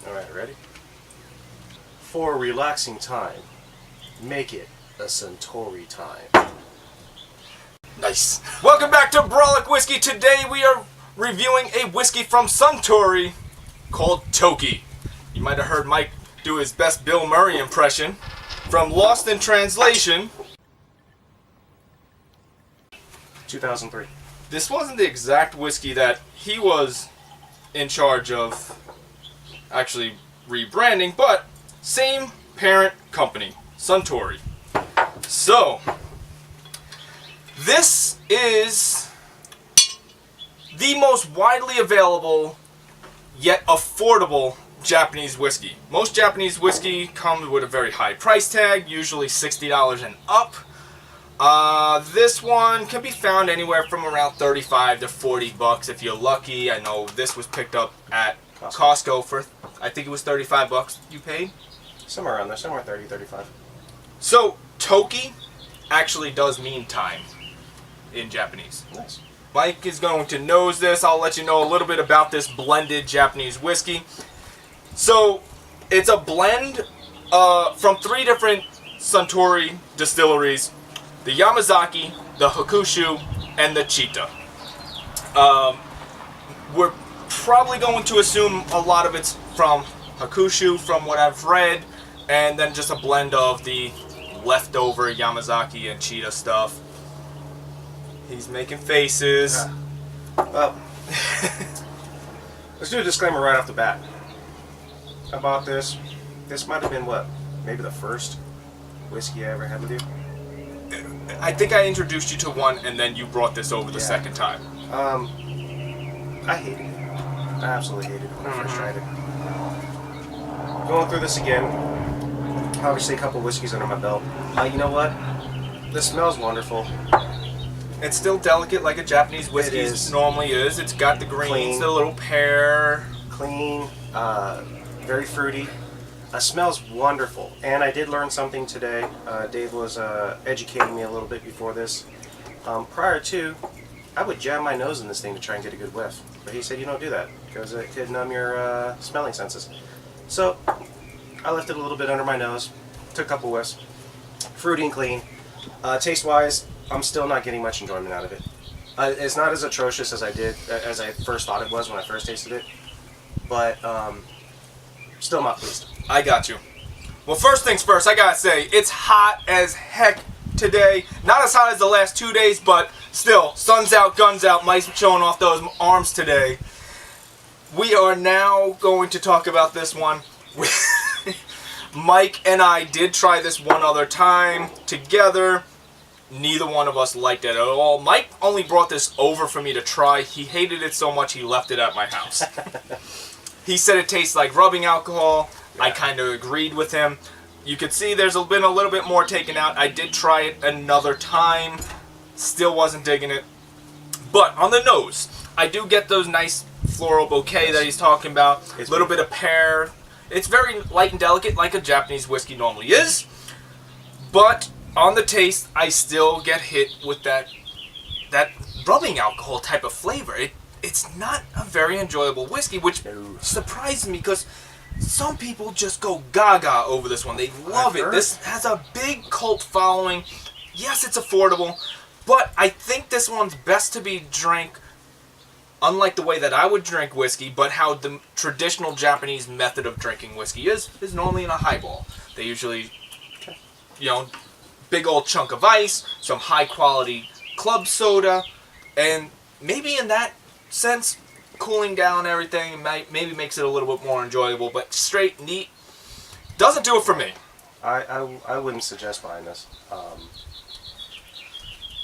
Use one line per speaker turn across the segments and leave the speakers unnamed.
Alright, ready? For a relaxing time, make it a Suntory time.
Nice. Welcome back to Brolic Whiskey. Today we are reviewing a whiskey from Suntory called Toki. You might have heard Mike do his best Bill Murray impression from Lost in Translation.
2003.
This wasn't the exact whiskey that he was in charge of actually rebranding, but same parent company, Suntory. So, this is the most widely available yet affordable Japanese whiskey. Most Japanese whiskey comes with a very high price tag, usually $60 and up. This one can be found anywhere from around 35 to 40 bucks if you're lucky. I know this was picked up at Costco for, I think it was 35 bucks you paid.
Somewhere around there, somewhere 30, 35.
So, Toki actually does mean time in Japanese.
Nice.
Mike is going to nose this. I'll let you know a little bit about this blended Japanese whiskey. So, it's a blend from 3 different Suntory distilleries. The Yamazaki, the Hakushu, and the Chita. We're probably going to assume a lot of it's from Hakushu, from what I've read, and then just a blend of the leftover Yamazaki and Chita stuff. He's making faces.
Well, let's do a disclaimer right off the bat. I bought this. This might have been what? Maybe the first whiskey I ever had with you?
I think I introduced you to one, and then you brought this over the second time.
I hated it. I absolutely hated it when I first tried it. Going through this again, obviously a couple whiskeys under my belt. You know what? This smells wonderful.
It's still delicate like a Japanese whiskey normally is. It's got the greens, the little pear.
Clean, very fruity. Smells wonderful. And I did learn something today. Dave was educating me a little bit before this. Prior to, I would jam my nose in this thing to try and get a good whiff. But he said you don't do that because it could numb your smelling senses. So I left it a little bit under my nose, took a couple whiffs. Fruity and clean. Taste-wise, I'm still not getting much enjoyment out of it. It's not as atrocious as I first thought it was when I first tasted it. But still not pleased.
I got you. Well, first things first, I gotta say, it's hot as heck today. Not as hot as the last 2 days, but still, sun's out, guns out. Mike's showing off those arms today. We are now going to talk about this one. Mike and I did try this one other time together. Neither one of us liked it at all. Mike only brought this over for me to try. He hated it so much he left it at my house. He said it tastes like rubbing alcohol. Yeah. I kind of agreed with him. You could see there's been a little bit more taken out. I did try it another time. Still wasn't digging it. But on the nose, I do get those nice floral bouquet that he's talking about. A little bit of pear. It's very light and delicate like a Japanese whiskey normally is. But on the taste, I still get hit with that rubbing alcohol type of flavor. It's not a very enjoyable whiskey, which surprises me because some people just go gaga over this one. They love it. This has a big cult following. Yes, it's affordable, but I think this one's best to be drank unlike the way that I would drink whiskey, but how the traditional Japanese method of drinking whiskey is normally in a highball. They usually, big old chunk of ice, some high quality club soda, and maybe in that sense, cooling down everything maybe makes it a little bit more enjoyable, but straight, neat, doesn't do it for me.
I wouldn't suggest buying this.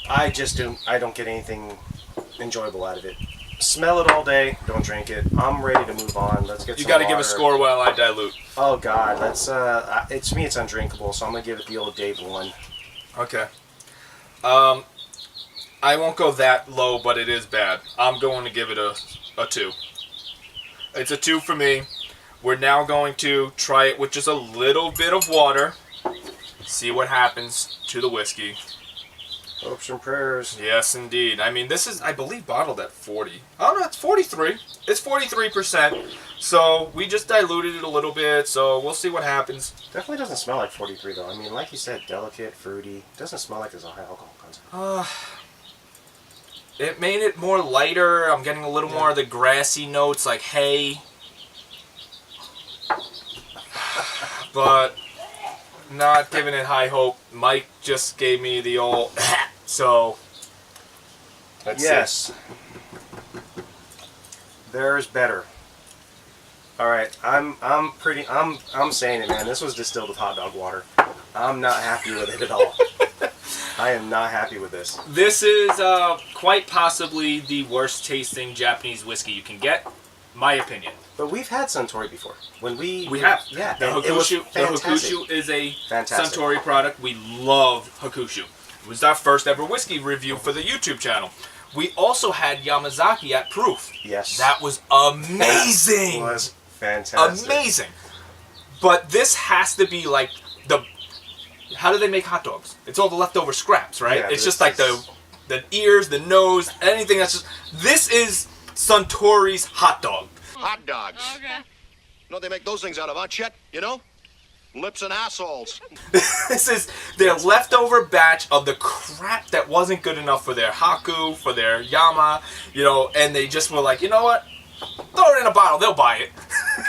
I don't get anything enjoyable out of it. Smell it all day, don't drink it. I'm ready to move on. Let's get some
You got to
water.
give a score while I dilute.
Oh God, to me it's undrinkable, so I'm gonna give it the old Dave 1.
Okay. I won't go that low, but it is bad. I'm going to give it a 2. It's a 2 for me. We're now going to try it with just a little bit of water. See what happens to the whiskey.
Hopes and prayers.
Yes, indeed. I mean, this is, I believe, bottled at 40. Oh, no, it's 43. It's 43%. So we just diluted it a little bit, so we'll see what happens.
Definitely doesn't smell like 43 though. I mean, like you said, delicate, fruity. Doesn't smell like there's a high alcohol content.
It made it more lighter. I'm getting a little more of the grassy notes, like hay. But not giving it high hope. Mike just gave me the old so let's see.
There's better. All right, I'm saying it, man. This was distilled with hot dog water. I'm not happy with it at all. I am not happy with this.
This is quite possibly the worst tasting Japanese whiskey you can get, my opinion.
But we've had Suntory before. When we
have.
Yeah,
The Hakushu is a
fantastic
Suntory product. We love Hakushu. It was our first ever whiskey review for the YouTube channel. We also had Yamazaki at Proof.
Yes.
That was amazing.
That was fantastic.
Amazing. But this has to be like the... How do they make hot dogs? It's all the leftover scraps, right?
Yeah,
it's just like the ears, the nose, anything that's just... This is Suntory's hot dog.
Hot dogs.
Okay.
You know what they make those things out of, huh, Chet? You know? Lips and assholes.
This is their leftover batch of the crap that wasn't good enough for their Haku, for their Yama, you know, and they just were like, you know what? Throw it in a bottle, they'll buy it.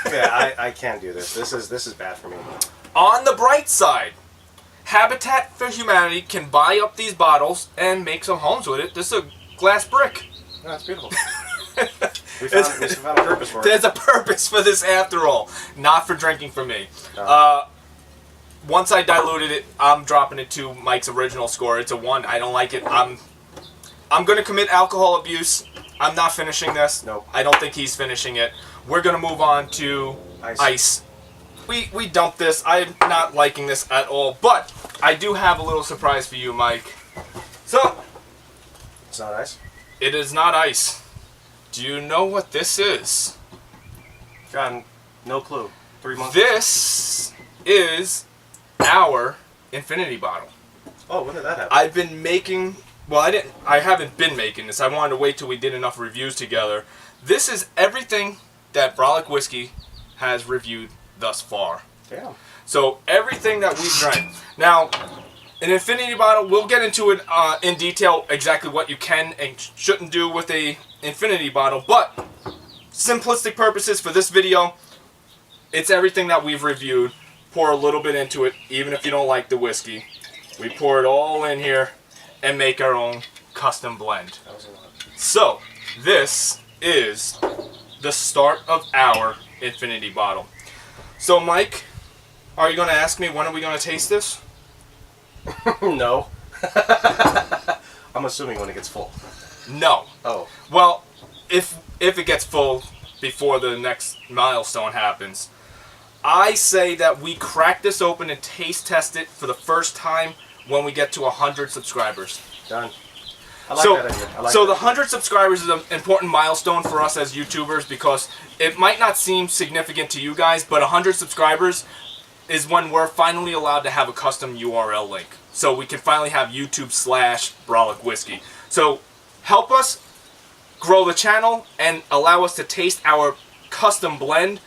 Yeah, I can't do this. This is bad for me.
On the bright side, Habitat for Humanity can buy up these bottles and make some homes with it. This is a glass brick.
Oh, that's beautiful. We found a purpose for it.
There's a purpose for this after all, not for drinking for me. Once I diluted it, I'm dropping it to Mike's original score. It's a 1. I don't like it. I'm going to commit alcohol abuse. I'm not finishing this.
Nope.
I don't think he's finishing it. We're going to move on to ice. We dumped this. I'm not liking this at all, but I do have a little surprise for you, Mike. So,
It's not ice?
it is not ice. Do you know what this is?
God, no clue. 3 months?
This is our infinity bottle.
Oh, when did that happen?
I've been making, well, I haven't been making this. I wanted to wait till we did enough reviews together. This is everything that Brolic Whiskey has reviewed thus far.
Damn.
So everything that we've drank. Now, an infinity bottle, we'll get into it in detail exactly what you can and shouldn't do with a infinity bottle, but simplistic purposes for this video, it's everything that we've reviewed. Pour a little bit into it, even if you don't like the whiskey. We pour it all in here and make our own custom blend.
That was a lot.
So, this is the start of our infinity bottle. So, Mike, are you going to ask me when are we going to taste this?
No. I'm assuming when it gets full.
No.
Oh.
Well, if it gets full before the next milestone happens, I say that we crack this open and taste test it for the first time when we get to 100 subscribers.
Done. I like that idea. I like
the
that.
100 subscribers is an important milestone for us as YouTubers because it might not seem significant to you guys, but 100 subscribers is when we're finally allowed to have a custom URL link. So we can finally have YouTube/Brolic Whiskey. So help us grow the channel and allow us to taste our custom blend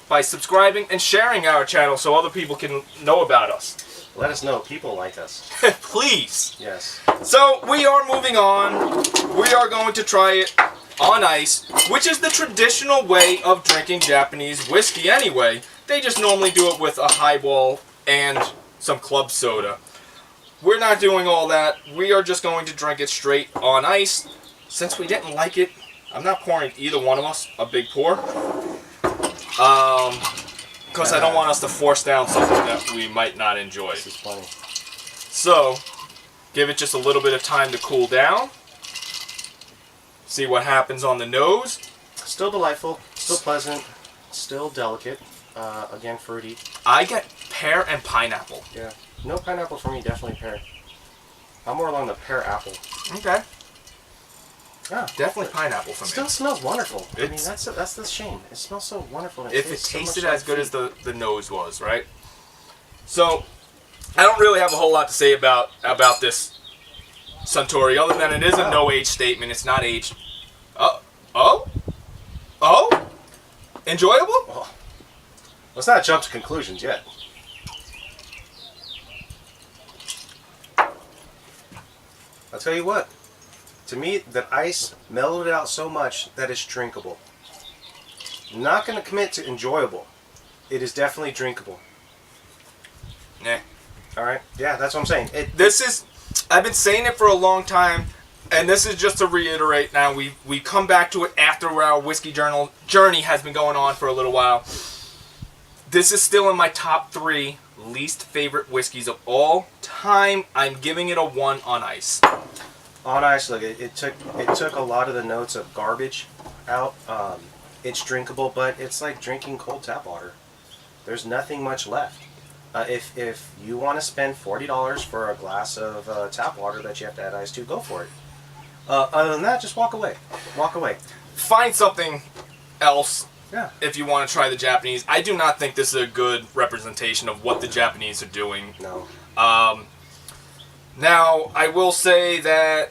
by subscribing and sharing our channel so other people can know about us.
Let us know. People like us.
Please.
Yes.
So we are moving on. We are going to try it on ice, which is the traditional way of drinking Japanese whiskey anyway. They just normally do it with a highball and some club soda. We're not doing all that. We are just going to drink it straight on ice. Since we didn't like it, I'm not pouring either one of us a big pour. Because I don't want us to force down something that we might not enjoy.
This is funny.
So, give it just a little bit of time to cool down. See what happens on the nose.
Still delightful. Still pleasant. Still delicate. Again, fruity.
I get pear and pineapple.
Yeah. No pineapple for me. Definitely pear. I'm more along the pear apple.
Okay.
Yeah.
Definitely pineapple for me.
Still smells wonderful. I mean,
It's-
that's the shame. It smells so wonderful. And
If it
tastes so
tasted
much
as
like
good as
fruit.
the nose was, right? So, I don't really have a whole lot to say about this Suntory, other than it is a no age statement. It's not aged. Enjoyable?
Well, let's not jump to conclusions yet. I'll tell you what. To me, the ice mellowed it out so much that it's drinkable. I'm not going to commit to enjoyable. It is definitely drinkable.
Nah.
All right. Yeah, that's what I'm saying.
I've been saying it for a long time, and this is just to reiterate now. We come back to it after our whiskey journey has been going on for a little while. This is still in my top 3 least favorite whiskeys of all time. I'm giving it a 1 on ice.
On ice, look, it took a lot of the notes of garbage out. It's drinkable, but it's like drinking cold tap water. There's nothing much left. If you want to spend $40 for a glass of tap water that you have to add ice to, go for it. Other than that, just walk away. Walk away.
Find something else.
Yeah.
If you want to try the Japanese. I do not think this is a good representation of what the Japanese are doing.
No.
Now, I will say that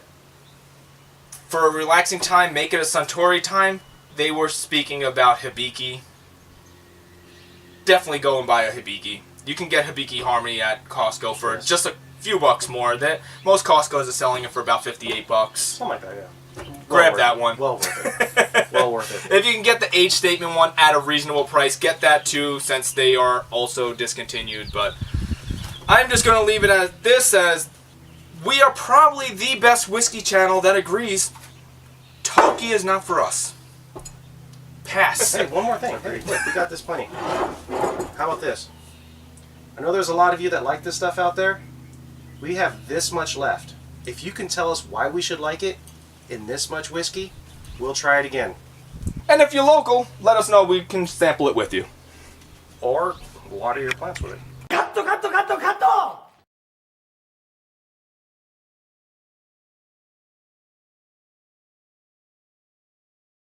for a relaxing time, make it a Suntory time. They were speaking about Hibiki. Definitely go and buy a Hibiki. You can get Hibiki Harmony at Costco for just a few bucks more. Most Costco's are selling it for about $58.
Something like that, yeah.
Grab that one.
Well worth it. Well worth it.
If you can get the age statement one at a reasonable price, get that too, since they are also discontinued. But I'm just going to leave it as this, as we are probably the best whiskey channel that agrees Toki is not for us. Pass.
Hey, one more thing. Hey, look, we got this plenty. How about this? I know there's a lot of you that like this stuff out there. We have this much left. If you can tell us why we should like it in this much whiskey, we'll try it again.
And if you're local, let us know. We can sample it with you.
Or water your plants with it.
Cut!